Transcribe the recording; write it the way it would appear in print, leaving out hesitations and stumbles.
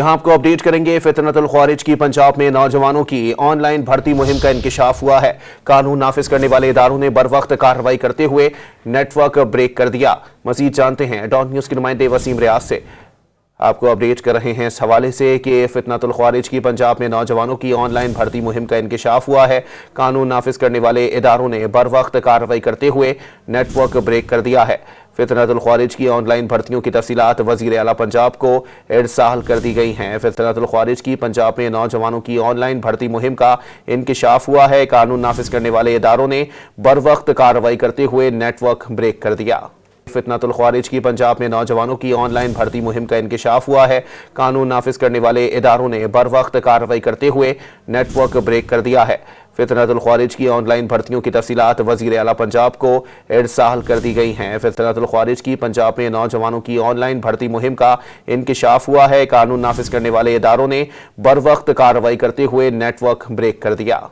यहाँ आपको अपडेट करेंगे। फितनतुल ख्वारिज की पंजाब में नौजवानों की ऑनलाइन भर्ती मुहिम का इंकिशाफ हुआ है। कानून नाफिज करने वाले इदारों ने बरवक्त कार्रवाई करते हुए नेटवर्क ब्रेक कर दिया। मजीद जानते हैं डॉन न्यूज के नुमाइंदे वसीम रियाज से। आपको अपडेट कर रहे हैं इस हवाले से कि फितनतुल ख्वारिज की पंजाब में नौजवानों की ऑनलाइन भर्ती मुहिम का इंकिशाफ हुआ है। कानून नाफिज करने वाले इदारों ने बरवक्त कार्रवाई करते हुए नेटवर्क ब्रेक कर दिया है। फितनतुल ख्वारिज की ऑनलाइन भर्तियों की तफसीलात वज़ीर आला पंजाब को इरसाल कर दी गई हैं। फितनतुल ख्वारिज की पंजाब में नौजवानों की ऑनलाइन भर्ती मुहिम का इंकिशाफ हुआ है। कानून नाफिज करने वाले इदारों ने बरवक्त कार्रवाई करते हुए नेटवर्क ब्रेक कर दिया। फितनतुल ख्वारिज की पंजाब में नौजवानों की ऑनलाइन भर्ती मुहिम का इंकिशाफ हुआ है। कानून नाफिज करने वाले इदारों ने बरवक्त कार्रवाई करते हुए नेटवर्क ब्रेक कर दिया है। फितनतुल ख्वारिज की ऑनलाइन भर्तियों की तफसीलात वज़ीर आला पंजाब को इरसाल कर दी गई हैं। फितनतुल ख्वारिज की पंजाब में नौजवानों की ऑनलाइन भर्ती मुहिम का इंकिशाफ हुआ है। कानून नाफिज करने वाले इदारों ने बरवक्त कार्रवाई करते हुए नेटवर्क ब्रेक कर दिया।